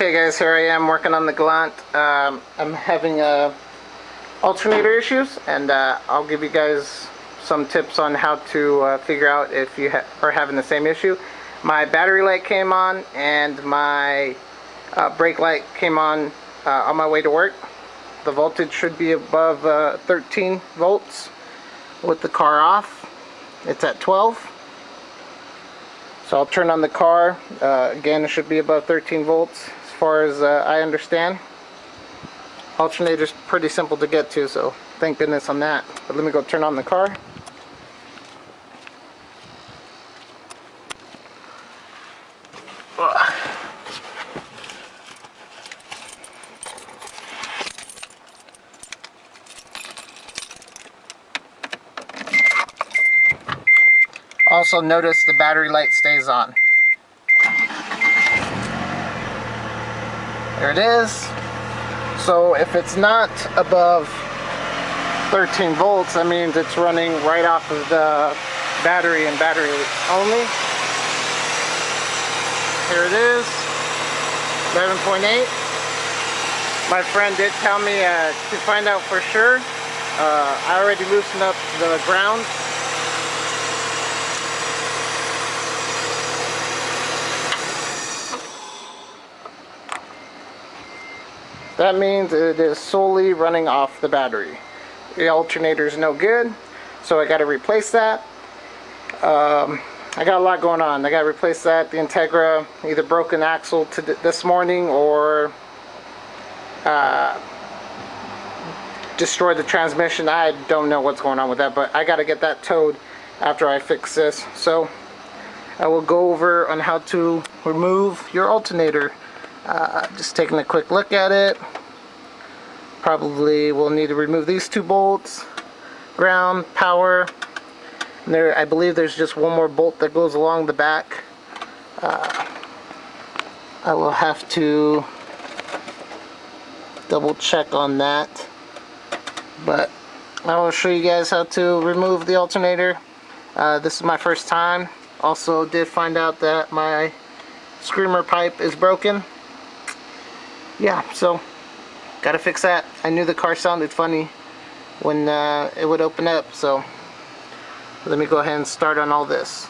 Okay guys, here I am working on the Galant. I'm having alternator issues, and I'll give you guys some tips on how to figure out if you are having the same issue. My battery light came on and my brake light came on my way to work. The voltage should be above 13 volts with the car off. It's at 12. So I'll turn on the car. Again, it should be above 13 volts as far as I understand. Alternator's pretty simple to get to, so thank goodness on that. But let me go turn on the car. Also notice the battery light stays on. There it is. So if it's not above 13 volts, that means it's running right off of the battery and battery only. Here it is, 11.8. My friend did tell me to find out for sure. I already loosened up the ground. That means it is solely running off the battery. The alternator is no good, so I got to replace that. I got a lot going on. I got to replace that. The Integra either broke an axle this morning or destroyed the transmission. I don't know what's going on with that, but I got to get that towed after I fix this. So I will go over on how to remove your alternator. Just taking a quick look at it. Probably will need to remove these two bolts, ground, power. And there, I believe there's just one more bolt that goes along the back. I will have to double check on that, but I will show you guys how to remove the alternator. This is my first time. Also did find out that my screamer pipe is broken. Yeah, so gotta fix that. I knew the car sounded funny when it would open up, so let me go ahead and start on all this.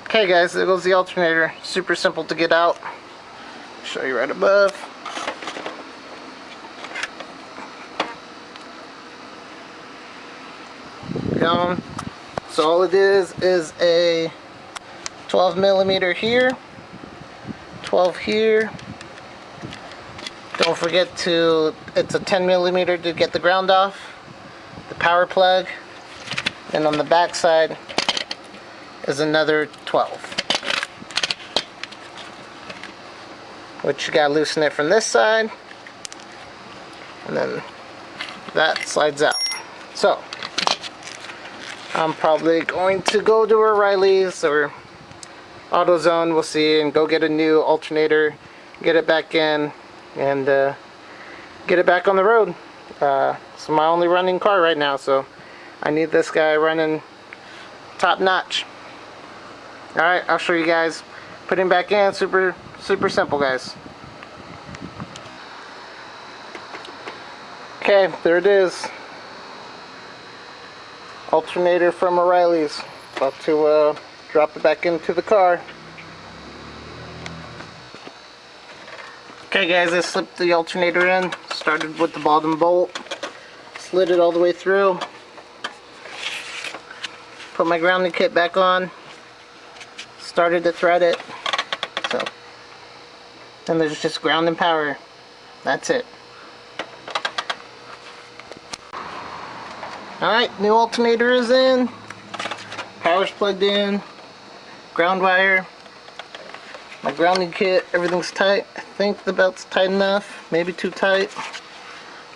Okay guys, there goes the alternator. Super simple to get out. Show you right above. Down. So all it is a 12 millimeter here, 12 here. Don't forget it's a 10 millimeter to get the ground off, the power plug, and on the back side is another 12. Which you gotta loosen it from this side, and then that slides out. So I'm probably going to go to O'Reilly's or AutoZone, we'll see, and go get a new alternator, get it back in, and get it back on the road. It's my only running car right now, so I need this guy running top notch. Alright, I'll show you guys. Put him back in, super simple guys. Okay, there it is. Alternator from O'Reilly's. About to drop it back into the car. Okay guys, I slipped the alternator in. Started with the bottom bolt. Slid it all the way through. Put my grounding kit back on. Started to thread it. So, then there's just ground and power. That's it. Alright, new alternator is in, power's plugged in, ground wire, my grounding kit, everything's tight. I think the belt's tight enough, maybe too tight.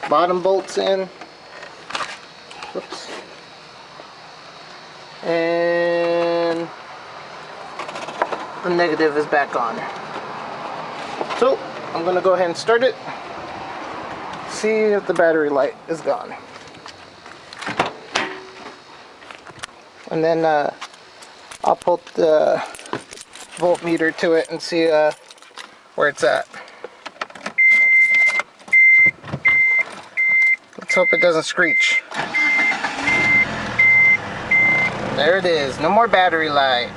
Bottom bolt's in. Whoops. And the negative is back on. So, I'm going to go ahead and start it. See if the battery light is gone. and then I'll put the voltmeter to it and see where it's at. Let's hope it doesn't screech. There it is, no more battery light.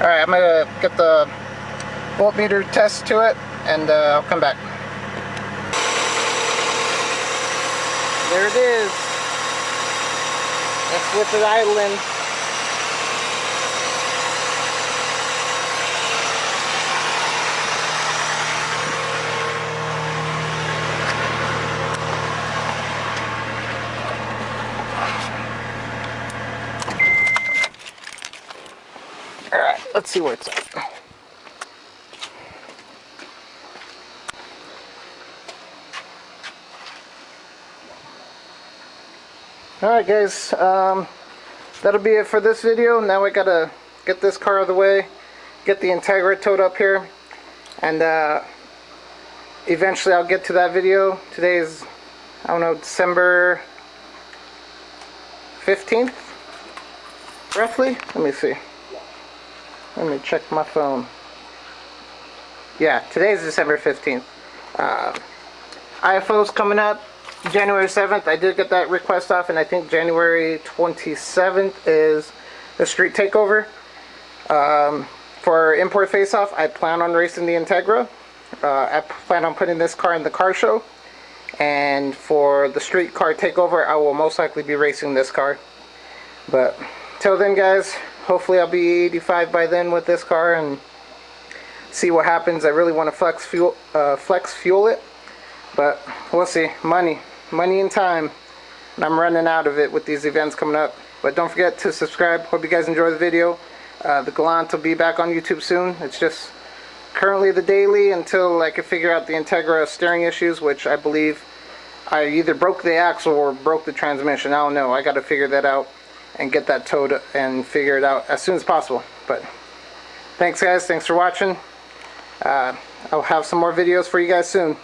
Alright, I'm gonna get the voltmeter test to it and I'll come back. There it is. That's with it idling. Alright, let's see where it's at. Alright guys, that'll be it for this video. Now I gotta get this car out of the way, get the Integra towed up here, and eventually I'll get to that video. Today is, I don't know, December 15th, roughly? Let me see. Let me check my phone. Yeah, today's December 15th. IFO's coming up January 7th. I did get that request off, and I think January 27th is the street takeover. For import face-off, I plan on racing the Integra. I plan on putting this car in the car show. And for the street car takeover, I will most likely be racing this car. But till then, guys, hopefully I'll be 85 by then with this car and see what happens. I really want to flex fuel it, but we'll see. Money and time, and I'm running out of it with these events coming up. But don't forget to subscribe. Hope you guys enjoy the video. The Galant will be back on YouTube soon. It's just currently the daily until I can figure out the Integra steering issues, which I believe I either broke the axle or broke the transmission. I don't know. I got to figure that out and get that towed and figure it out as soon as possible. But thanks guys, thanks for watching. I'll have some more videos for you guys soon.